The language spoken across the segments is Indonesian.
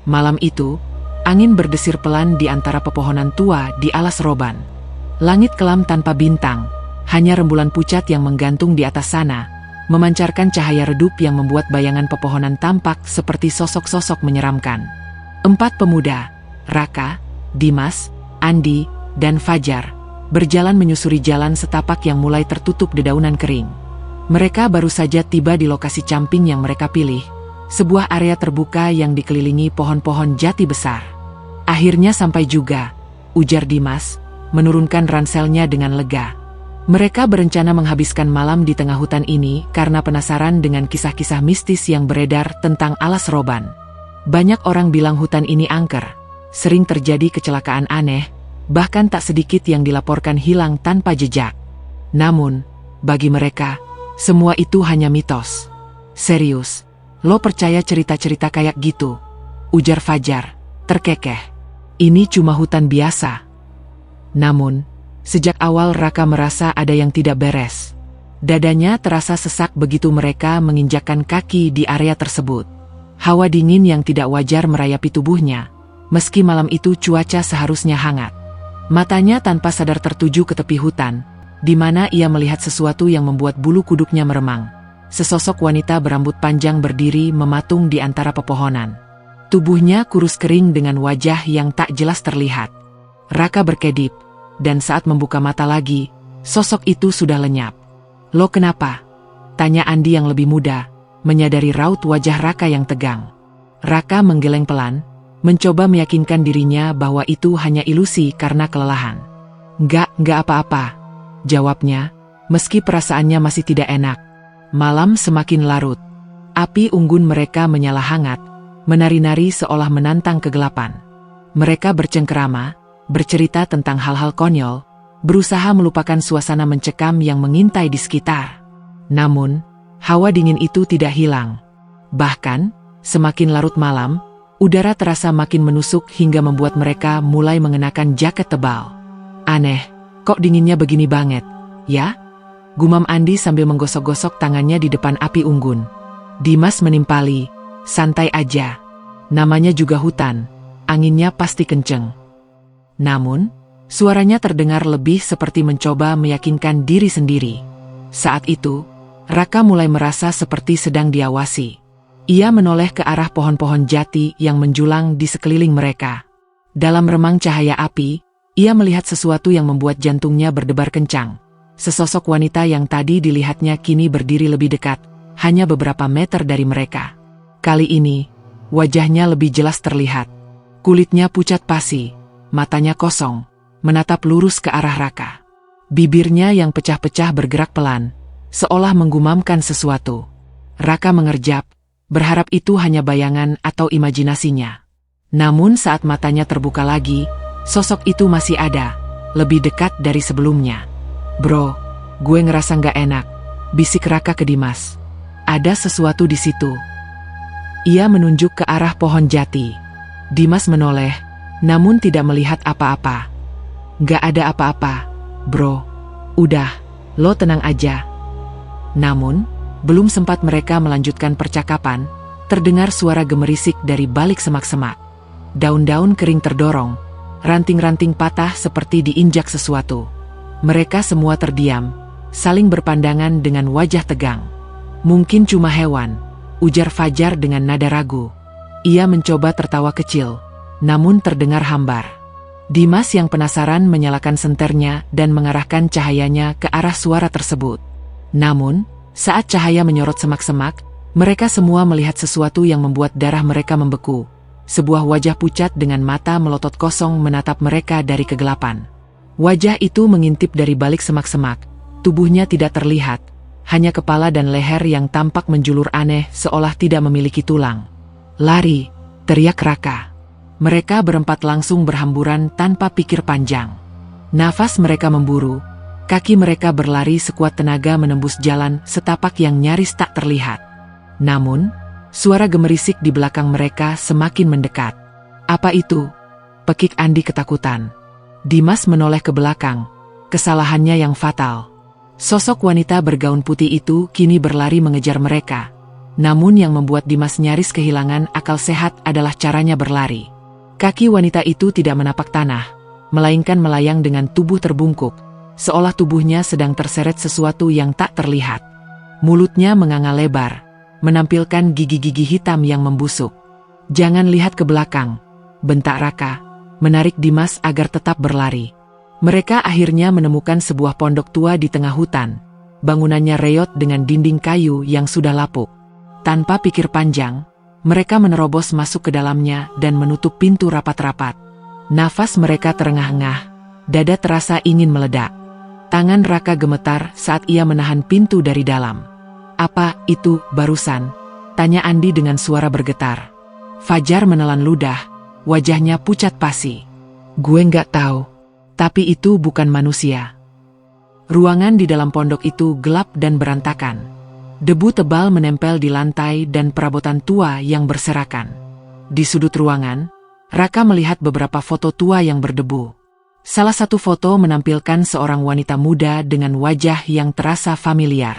Malam itu, angin berdesir pelan di antara pepohonan tua di alas roban. Langit kelam tanpa bintang, hanya rembulan pucat yang menggantung di atas sana, memancarkan cahaya redup yang membuat bayangan pepohonan tampak seperti sosok-sosok menyeramkan. 4 pemuda, Raka, Dimas, Andi, dan Fajar, berjalan menyusuri jalan setapak yang mulai tertutup dedaunan kering. Mereka baru saja tiba di lokasi camping yang mereka pilih, sebuah area terbuka yang dikelilingi pohon-pohon jati besar. Akhirnya sampai juga, ujar Dimas, menurunkan ranselnya dengan lega. Mereka berencana menghabiskan malam di tengah hutan ini karena penasaran dengan kisah-kisah mistis yang beredar tentang alas roban. Banyak orang bilang hutan ini angker, sering terjadi kecelakaan aneh, bahkan tak sedikit yang dilaporkan hilang tanpa jejak. Namun, bagi mereka, semua itu hanya mitos. Serius, lo percaya cerita-cerita kayak gitu? Ujar Fajar, terkekeh. Ini cuma hutan biasa. Namun, sejak awal Raka merasa ada yang tidak beres. Dadanya terasa sesak begitu mereka menginjakkan kaki di area tersebut. Hawa dingin yang tidak wajar merayapi tubuhnya, meski malam itu cuaca seharusnya hangat. Matanya tanpa sadar tertuju ke tepi hutan, di mana ia melihat sesuatu yang membuat bulu kuduknya meremang. Sesosok wanita berambut panjang berdiri mematung di antara pepohonan. Tubuhnya kurus kering dengan wajah yang tak jelas terlihat. Raka berkedip, dan saat membuka mata lagi, sosok itu sudah lenyap. "Lo kenapa?" tanya Andi yang lebih muda, menyadari raut wajah Raka yang tegang. Raka menggeleng pelan, mencoba meyakinkan dirinya bahwa itu hanya ilusi karena kelelahan. Enggak apa-apa," jawabnya, meski perasaannya masih tidak enak. Malam semakin larut. Api unggun mereka menyala hangat, menari-nari seolah menantang kegelapan. Mereka bercengkerama, bercerita tentang hal-hal konyol, berusaha melupakan suasana mencekam yang mengintai di sekitar. Namun, hawa dingin itu tidak hilang. Bahkan, semakin larut malam, udara terasa makin menusuk hingga membuat mereka mulai mengenakan jaket tebal. "Aneh, kok dinginnya begini banget, ya?" gumam Andi sambil menggosok-gosok tangannya di depan api unggun. Dimas menimpali, "Santai aja. Namanya juga hutan, anginnya pasti kenceng." Namun, suaranya terdengar lebih seperti mencoba meyakinkan diri sendiri. Saat itu, Raka mulai merasa seperti sedang diawasi. Ia menoleh ke arah pohon-pohon jati yang menjulang di sekeliling mereka. Dalam remang cahaya api, ia melihat sesuatu yang membuat jantungnya berdebar kencang. Sesosok wanita yang tadi dilihatnya kini berdiri lebih dekat, hanya beberapa meter dari mereka. Kali ini, wajahnya lebih jelas terlihat. Kulitnya pucat pasi, matanya kosong, menatap lurus ke arah Raka. Bibirnya yang pecah-pecah bergerak pelan, seolah menggumamkan sesuatu. Raka mengerjap, berharap itu hanya bayangan atau imajinasinya. Namun saat matanya terbuka lagi, sosok itu masih ada, lebih dekat dari sebelumnya. "Bro, gue ngerasa nggak enak," bisik Raka ke Dimas. "Ada sesuatu di situ." Ia menunjuk ke arah pohon jati. Dimas menoleh, namun tidak melihat apa-apa. "Nggak ada apa-apa, bro. Udah, lo tenang aja." Namun, belum sempat mereka melanjutkan percakapan, terdengar suara gemerisik dari balik semak-semak. Daun-daun kering terdorong, ranting-ranting patah seperti diinjak sesuatu. Mereka semua terdiam, saling berpandangan dengan wajah tegang. "Mungkin cuma hewan," ujar Fajar dengan nada ragu. Ia mencoba tertawa kecil, namun terdengar hambar. Dimas yang penasaran menyalakan senternya dan mengarahkan cahayanya ke arah suara tersebut. Namun, saat cahaya menyorot semak-semak, mereka semua melihat sesuatu yang membuat darah mereka membeku. Sebuah wajah pucat dengan mata melotot kosong menatap mereka dari kegelapan. Wajah itu mengintip dari balik semak-semak, tubuhnya tidak terlihat, hanya kepala dan leher yang tampak menjulur aneh seolah tidak memiliki tulang. "Lari!" teriak Raka. Mereka berempat langsung berhamburan tanpa pikir panjang. Nafas mereka memburu, kaki mereka berlari sekuat tenaga menembus jalan setapak yang nyaris tak terlihat. Namun, suara gemerisik di belakang mereka semakin mendekat. "Apa itu?" pekik Andi ketakutan. Dimas menoleh ke belakang, kesalahannya yang fatal. Sosok wanita bergaun putih itu kini berlari mengejar mereka. Namun yang membuat Dimas nyaris kehilangan akal sehat adalah caranya berlari. Kaki wanita itu tidak menapak tanah, melainkan melayang dengan tubuh terbungkuk, seolah tubuhnya sedang terseret sesuatu yang tak terlihat. Mulutnya menganga lebar, menampilkan gigi-gigi hitam yang membusuk. "Jangan lihat ke belakang," bentak Raka, menarik Dimas agar tetap berlari. Mereka akhirnya menemukan sebuah pondok tua di tengah hutan. Bangunannya reot dengan dinding kayu yang sudah lapuk. Tanpa pikir panjang, mereka menerobos masuk ke dalamnya dan menutup pintu rapat-rapat. Nafas mereka terengah-engah, dada terasa ingin meledak. Tangan Raka gemetar saat ia menahan pintu dari dalam. "Apa itu barusan?" tanya Andi dengan suara bergetar. Fajar menelan ludah, wajahnya pucat pasi. "Gue nggak tahu, tapi itu bukan manusia." Ruangan di dalam pondok itu gelap dan berantakan. Debu tebal menempel di lantai dan perabotan tua yang berserakan. Di sudut ruangan, Raka melihat beberapa foto tua yang berdebu. Salah satu foto menampilkan seorang wanita muda dengan wajah yang terasa familiar.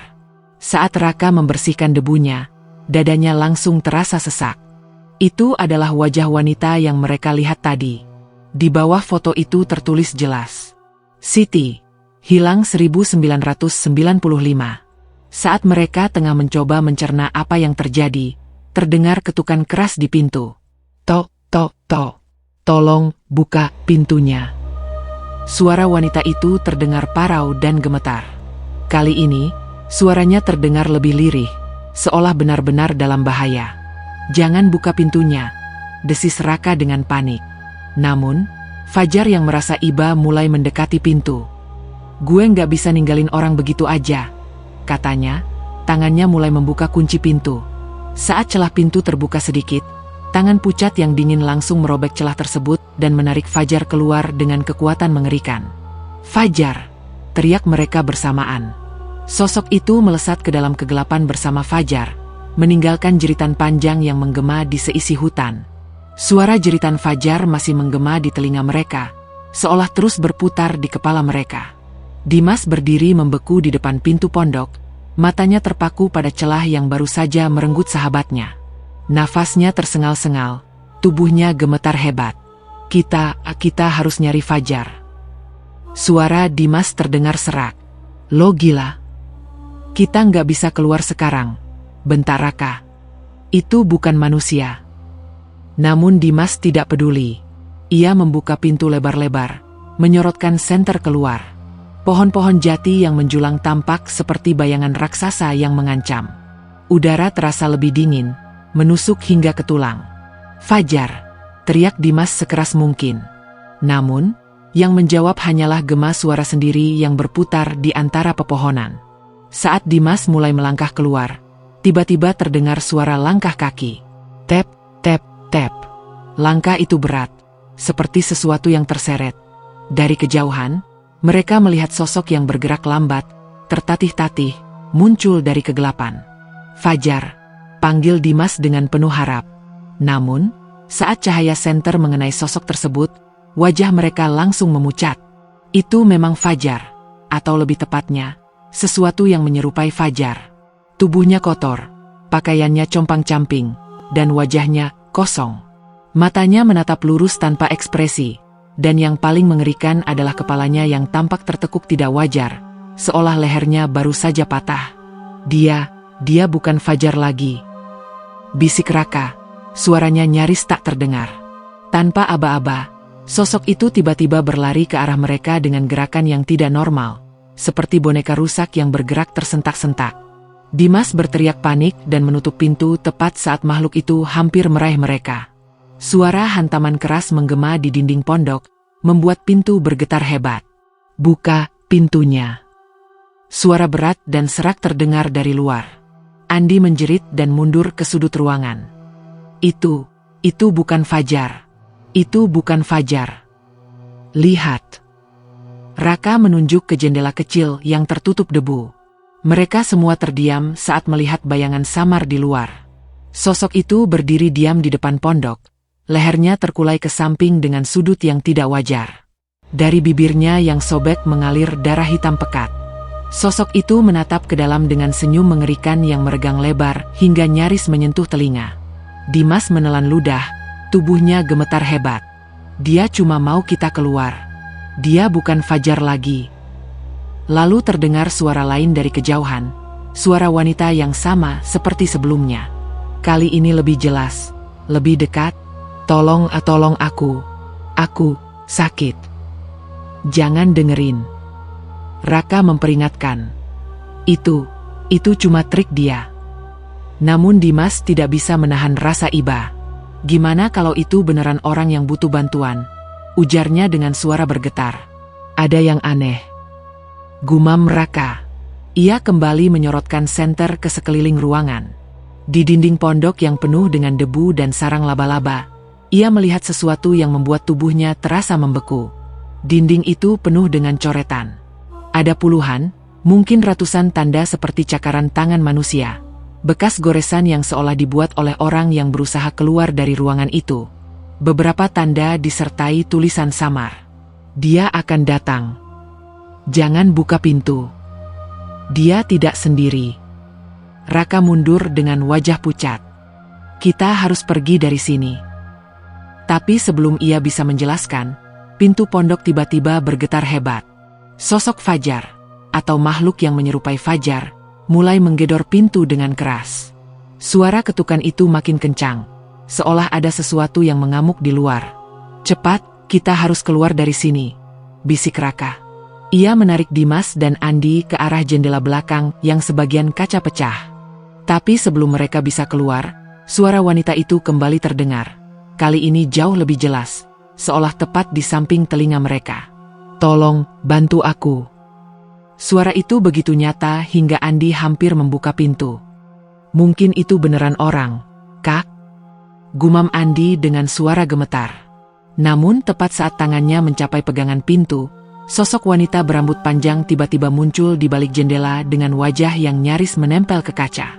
Saat Raka membersihkan debunya, dadanya langsung terasa sesak. Itu adalah wajah wanita yang mereka lihat tadi. Di bawah foto itu tertulis jelas, "Siti, hilang 1995. Saat mereka tengah mencoba mencerna apa yang terjadi, terdengar ketukan keras di pintu. "Tok, tok, tok. Tolong buka pintunya." Suara wanita itu terdengar parau dan gemetar. Kali ini, suaranya terdengar lebih lirih, seolah benar-benar dalam bahaya. "Jangan buka pintunya," desis Raka dengan panik. Namun, Fajar yang merasa iba mulai mendekati pintu. "Gue nggak bisa ninggalin orang begitu aja," katanya. Tangannya mulai membuka kunci pintu. Saat celah pintu terbuka sedikit, tangan pucat yang dingin langsung merobek celah tersebut dan menarik Fajar keluar dengan kekuatan mengerikan. "Fajar!" teriak mereka bersamaan. Sosok itu melesat ke dalam kegelapan bersama Fajar, meninggalkan jeritan panjang yang menggema di seisi hutan. Suara jeritan Fajar masih menggema di telinga mereka, seolah terus berputar di kepala mereka. Dimas berdiri membeku di depan pintu pondok, matanya terpaku pada celah yang baru saja merenggut sahabatnya. Nafasnya tersengal-sengal, tubuhnya gemetar hebat. Kita harus nyari Fajar." Suara Dimas terdengar serak. "Lo gila? Kita nggak bisa keluar sekarang," bentak Raka. "Itu bukan manusia." Namun Dimas tidak peduli. Ia membuka pintu lebar-lebar, menyorotkan senter keluar. Pohon-pohon jati yang menjulang tampak seperti bayangan raksasa yang mengancam. Udara terasa lebih dingin, menusuk hingga ke tulang. "Fajar!" teriak Dimas sekeras mungkin. Namun, yang menjawab hanyalah gema suara sendiri yang berputar di antara pepohonan. Saat Dimas mulai melangkah keluar, tiba-tiba terdengar suara langkah kaki. Tep, tep, tep. Langkah itu berat, seperti sesuatu yang terseret. Dari kejauhan, mereka melihat sosok yang bergerak lambat, tertatih-tatih, muncul dari kegelapan. "Fajar!" panggil Dimas dengan penuh harap. Namun, saat cahaya senter mengenai sosok tersebut, wajah mereka langsung memucat. Itu memang Fajar, atau lebih tepatnya, sesuatu yang menyerupai Fajar. Tubuhnya kotor, pakaiannya compang-camping, dan wajahnya kosong. Matanya menatap lurus tanpa ekspresi. Dan yang paling mengerikan adalah kepalanya yang tampak tertekuk tidak wajar, seolah lehernya baru saja patah. Dia bukan Fajar lagi," bisik Raka, suaranya nyaris tak terdengar. Tanpa aba-aba, sosok itu tiba-tiba berlari ke arah mereka dengan gerakan yang tidak normal, seperti boneka rusak yang bergerak tersentak-sentak. Dimas berteriak panik dan menutup pintu tepat saat makhluk itu hampir meraih mereka. Suara hantaman keras menggema di dinding pondok, membuat pintu bergetar hebat. "Buka pintunya!" Suara berat dan serak terdengar dari luar. Andi menjerit dan mundur ke sudut ruangan. Itu bukan Fajar. Itu bukan Fajar. Lihat." Raka menunjuk ke jendela kecil yang tertutup debu. Mereka semua terdiam saat melihat bayangan samar di luar. Sosok itu berdiri diam di depan pondok. Lehernya terkulai ke samping dengan sudut yang tidak wajar. Dari bibirnya yang sobek mengalir darah hitam pekat. Sosok itu menatap ke dalam dengan senyum mengerikan yang meregang lebar hingga nyaris menyentuh telinga. Dimas menelan ludah, tubuhnya gemetar hebat. Dia cuma mau kita keluar. Dia bukan Fajar lagi. Lalu terdengar suara lain dari kejauhan, suara wanita yang sama seperti sebelumnya. Kali ini lebih jelas, lebih dekat. Tolong aku. Aku sakit. Jangan dengerin. Raka memperingatkan. Itu cuma trik dia. Namun Dimas tidak bisa menahan rasa iba. Gimana kalau itu beneran orang yang butuh bantuan? Ujarnya dengan suara bergetar. Ada yang aneh. Gumam Raka. Ia kembali menyorotkan senter ke sekeliling ruangan. Di dinding pondok yang penuh dengan debu dan sarang laba-laba, ia melihat sesuatu yang membuat tubuhnya terasa membeku. Dinding itu penuh dengan coretan. Ada puluhan, mungkin ratusan tanda seperti cakaran tangan manusia. Bekas goresan yang seolah dibuat oleh orang yang berusaha keluar dari ruangan itu. Beberapa tanda disertai tulisan samar. Dia akan datang. Jangan buka pintu. Dia tidak sendiri. Raka mundur dengan wajah pucat. Kita harus pergi dari sini. Tapi sebelum ia bisa menjelaskan, pintu pondok tiba-tiba bergetar hebat. Sosok Fajar, atau makhluk yang menyerupai Fajar, mulai menggedor pintu dengan keras. Suara ketukan itu makin kencang, seolah ada sesuatu yang mengamuk di luar. Cepat, kita harus keluar dari sini, bisik Raka. Ia menarik Dimas dan Andi ke arah jendela belakang yang sebagian kaca pecah. Tapi sebelum mereka bisa keluar, suara wanita itu kembali terdengar. Kali ini jauh lebih jelas, seolah tepat di samping telinga mereka. Tolong, bantu aku. Suara itu begitu nyata hingga Andi hampir membuka pintu. Mungkin itu beneran orang, Kak? Gumam Andi dengan suara gemetar. Namun tepat saat tangannya mencapai pegangan pintu, sosok wanita berambut panjang tiba-tiba muncul di balik jendela dengan wajah yang nyaris menempel ke kaca.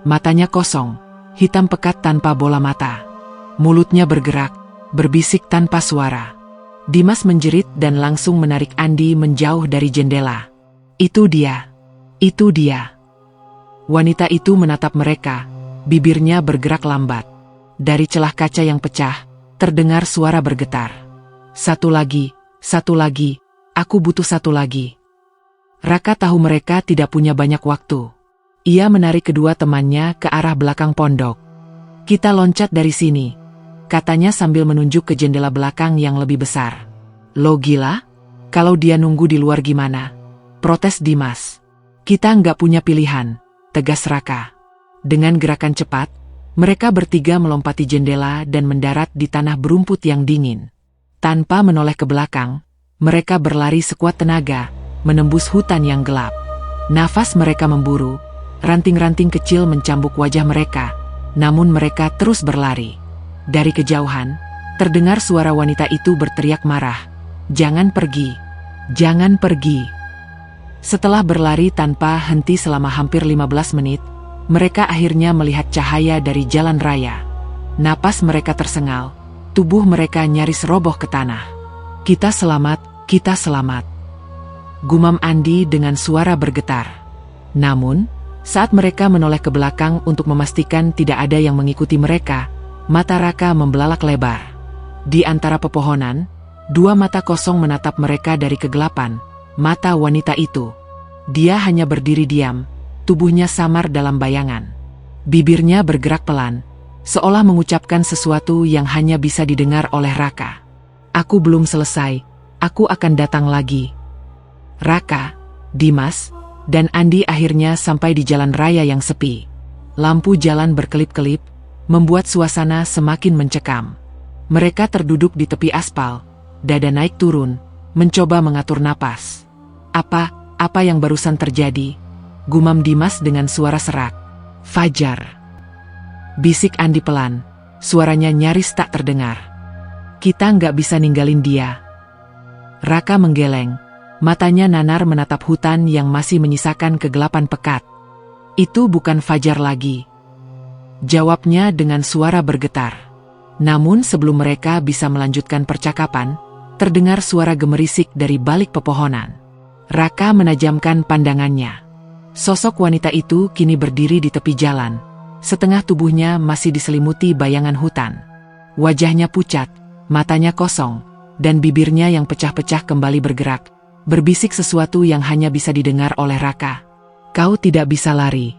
Matanya kosong, hitam pekat tanpa bola mata. Mulutnya bergerak, berbisik tanpa suara. Dimas menjerit dan langsung menarik Andi menjauh dari jendela. Itu dia. Itu dia. Wanita itu menatap mereka, bibirnya bergerak lambat. Dari celah kaca yang pecah, terdengar suara bergetar. Satu lagi, aku butuh satu lagi. Raka tahu mereka tidak punya banyak waktu. Ia menarik kedua temannya ke arah belakang pondok. Kita loncat dari sini, katanya sambil menunjuk ke jendela belakang yang lebih besar. Lo gila? Kalau dia nunggu di luar gimana? Protes Dimas. Kita nggak punya pilihan, tegas Raka. Dengan gerakan cepat, mereka bertiga melompati jendela dan mendarat di tanah berumput yang dingin. Tanpa menoleh ke belakang, mereka berlari sekuat tenaga, menembus hutan yang gelap. Nafas mereka memburu, ranting-ranting kecil mencambuk wajah mereka, namun mereka terus berlari. Dari kejauhan, terdengar suara wanita itu berteriak marah. Jangan pergi. Jangan pergi. Setelah berlari tanpa henti selama hampir 15 menit, mereka akhirnya melihat cahaya dari jalan raya. Napas mereka tersengal, tubuh mereka nyaris roboh ke tanah. Kita selamat, kita selamat. Gumam Andi dengan suara bergetar. Namun, saat mereka menoleh ke belakang untuk memastikan tidak ada yang mengikuti mereka, mata Raka membelalak lebar. Di antara pepohonan, dua mata kosong menatap mereka dari kegelapan, mata wanita itu. Dia hanya berdiri diam, tubuhnya samar dalam bayangan. Bibirnya bergerak pelan, seolah mengucapkan sesuatu yang hanya bisa didengar oleh Raka. Aku belum selesai, aku akan datang lagi. Raka, Dimas, dan Andi akhirnya sampai di jalan raya yang sepi. Lampu jalan berkelip-kelip, membuat suasana semakin mencekam. Mereka terduduk di tepi aspal, dada naik turun, mencoba mengatur napas. Apa yang barusan terjadi? Gumam Dimas dengan suara serak. Fajar. Bisik Andi pelan, suaranya nyaris tak terdengar. Kita nggak bisa ninggalin dia. Raka menggeleng, matanya nanar menatap hutan yang masih menyisakan kegelapan pekat. Itu bukan Fajar lagi, jawabnya dengan suara bergetar. Namun sebelum mereka bisa melanjutkan percakapan, terdengar suara gemerisik dari balik pepohonan. Raka menajamkan pandangannya. Sosok wanita itu kini berdiri di tepi jalan. Setengah tubuhnya masih diselimuti bayangan hutan. Wajahnya pucat, matanya kosong, dan bibirnya yang pecah-pecah kembali bergerak, berbisik sesuatu yang hanya bisa didengar oleh Raka. Kau tidak bisa lari.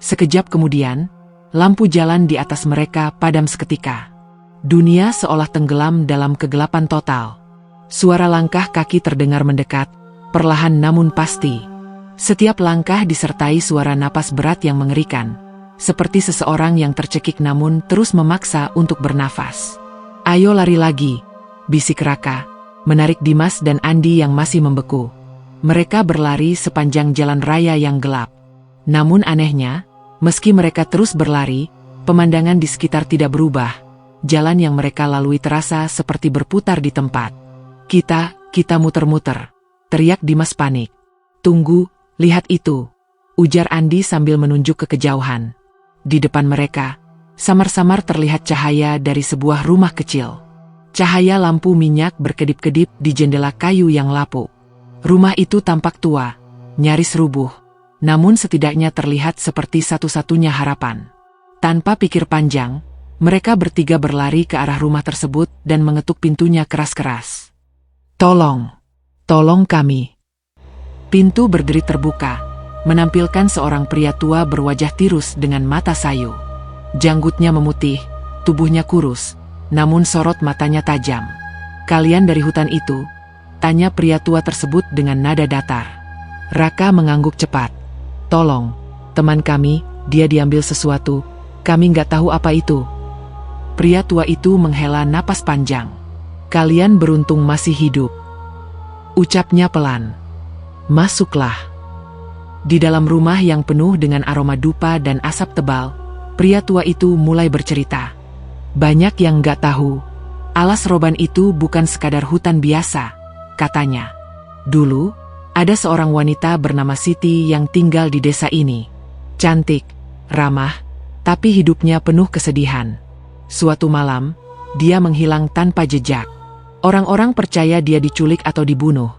Sekejap kemudian, lampu jalan di atas mereka padam seketika. Dunia seolah tenggelam dalam kegelapan total. Suara langkah kaki terdengar mendekat, perlahan namun pasti. Setiap langkah disertai suara napas berat yang mengerikan, seperti seseorang yang tercekik namun terus memaksa untuk bernafas. Ayo lari lagi, bisik Raka, menarik Dimas dan Andi yang masih membeku. Mereka berlari sepanjang jalan raya yang gelap. Namun anehnya, meski mereka terus berlari, pemandangan di sekitar tidak berubah. Jalan yang mereka lalui terasa seperti berputar di tempat. Kita muter-muter, teriak Dimas panik. Tunggu, lihat itu, ujar Andi sambil menunjuk ke kejauhan. Di depan mereka, samar-samar terlihat cahaya dari sebuah rumah kecil. Cahaya lampu minyak berkedip-kedip di jendela kayu yang lapuk. Rumah itu tampak tua, nyaris rubuh, namun setidaknya terlihat seperti satu-satunya harapan. Tanpa pikir panjang, mereka bertiga berlari ke arah rumah tersebut dan mengetuk pintunya keras-keras. Tolong kami. Pintu berderi terbuka, menampilkan seorang pria tua berwajah tirus dengan mata sayu. Janggutnya memutih, tubuhnya kurus, namun sorot matanya tajam. Kalian dari hutan itu? Tanya pria tua tersebut dengan nada datar. Raka mengangguk cepat. Tolong, teman kami, dia diambil sesuatu, kami nggak tahu apa itu. Pria tua itu menghela napas panjang. Kalian beruntung masih hidup. Ucapnya pelan. Masuklah. Di dalam rumah yang penuh dengan aroma dupa dan asap tebal, pria tua itu mulai bercerita. Banyak yang nggak tahu, Alas Roban itu bukan sekadar hutan biasa, katanya. Dulu, ada seorang wanita bernama Siti yang tinggal di desa ini. Cantik, ramah, tapi hidupnya penuh kesedihan. Suatu malam, dia menghilang tanpa jejak. Orang-orang percaya dia diculik atau dibunuh.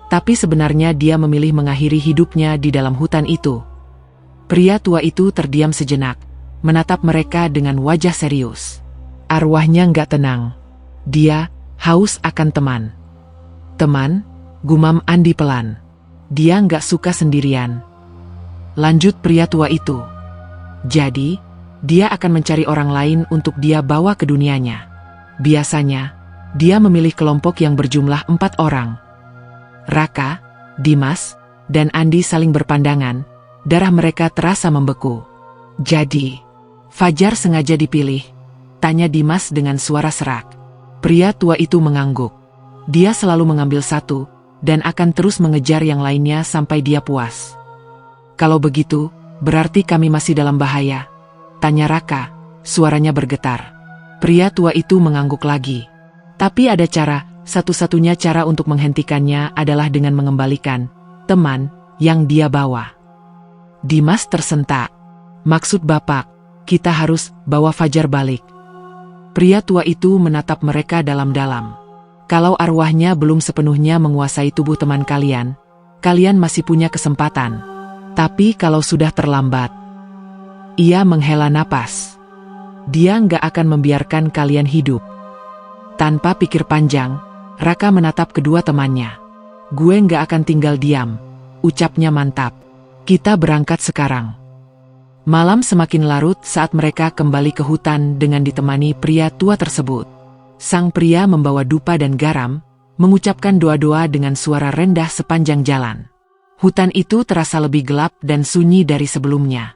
Tapi sebenarnya dia memilih mengakhiri hidupnya di dalam hutan itu. Pria tua itu terdiam sejenak, menatap mereka dengan wajah serius. Arwahnya nggak tenang. Dia haus akan teman. Teman, gumam Andi pelan. Dia nggak suka sendirian. Lanjut pria tua itu. Jadi, dia akan mencari orang lain untuk dia bawa ke dunianya. Biasanya, dia memilih kelompok yang berjumlah 4 orang. Raka, Dimas, dan Andi saling berpandangan, darah mereka terasa membeku. Jadi, Fajar sengaja dipilih, tanya Dimas dengan suara serak. Pria tua itu mengangguk. Dia selalu mengambil satu, dan akan terus mengejar yang lainnya sampai dia puas. Kalau begitu, berarti kami masih dalam bahaya, tanya Raka, suaranya bergetar. Pria tua itu mengangguk lagi. Tapi ada cara, satu-satunya cara untuk menghentikannya adalah dengan mengembalikan teman yang dia bawa. Dimas tersentak. Maksud Bapak, kita harus bawa Fajar balik. Pria tua itu menatap mereka dalam-dalam. Kalau arwahnya belum sepenuhnya menguasai tubuh teman kalian, kalian masih punya kesempatan. Tapi kalau sudah terlambat, ia menghela napas. Dia nggak akan membiarkan kalian hidup. Tanpa pikir panjang, Raka menatap kedua temannya. Gue nggak akan tinggal diam, ucapnya mantap. Kita berangkat sekarang. Malam semakin larut saat mereka kembali ke hutan dengan ditemani pria tua tersebut. Sang pria membawa dupa dan garam, mengucapkan doa-doa dengan suara rendah sepanjang jalan. Hutan itu terasa lebih gelap dan sunyi dari sebelumnya.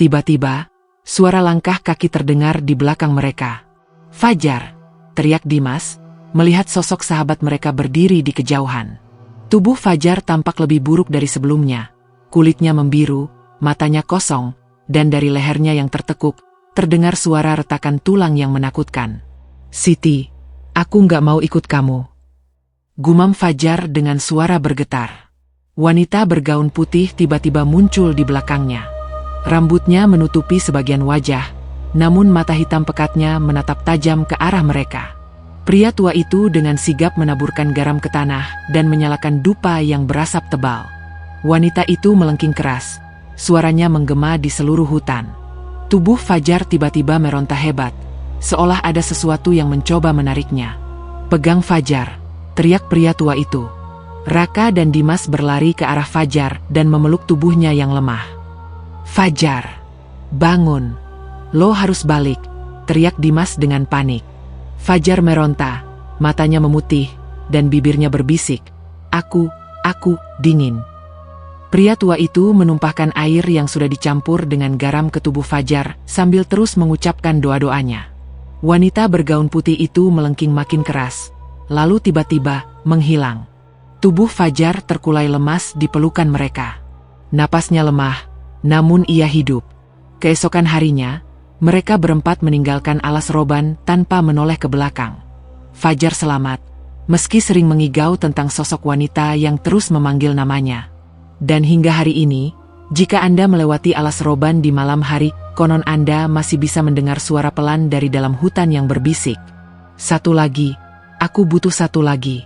Tiba-tiba, suara langkah kaki terdengar di belakang mereka. Fajar, teriak Dimas, melihat sosok sahabat mereka berdiri di kejauhan. Tubuh Fajar tampak lebih buruk dari sebelumnya. Kulitnya membiru, matanya kosong, dan dari lehernya yang tertekuk, terdengar suara retakan tulang yang menakutkan. Siti, aku nggak mau ikut kamu. Gumam Fajar dengan suara bergetar. Wanita bergaun putih tiba-tiba muncul di belakangnya. Rambutnya menutupi sebagian wajah, namun mata hitam pekatnya menatap tajam ke arah mereka. Pria tua itu dengan sigap menaburkan garam ke tanah dan menyalakan dupa yang berasap tebal. Wanita itu melengking keras. Suaranya menggema di seluruh hutan. Tubuh Fajar tiba-tiba meronta hebat, seolah ada sesuatu yang mencoba menariknya. "Pegang Fajar!" teriak pria tua itu. Raka dan Dimas berlari ke arah Fajar dan memeluk tubuhnya yang lemah. "Fajar, bangun! Lo harus balik!" teriak Dimas dengan panik. Fajar meronta, matanya memutih, dan bibirnya berbisik, Aku dingin." Pria tua itu menumpahkan air yang sudah dicampur dengan garam ke tubuh Fajar sambil terus mengucapkan doa-doanya. Wanita bergaun putih itu melengking makin keras, lalu tiba-tiba menghilang. Tubuh Fajar terkulai lemas di pelukan mereka. Napasnya lemah, namun ia hidup. Keesokan harinya, mereka berempat meninggalkan alas roban tanpa menoleh ke belakang. Fajar selamat, meski sering mengigau tentang sosok wanita yang terus memanggil namanya. Dan hingga hari ini, jika Anda melewati alas roban di malam hari, konon Anda masih bisa mendengar suara pelan dari dalam hutan yang berbisik. "Satu lagi, aku butuh satu lagi."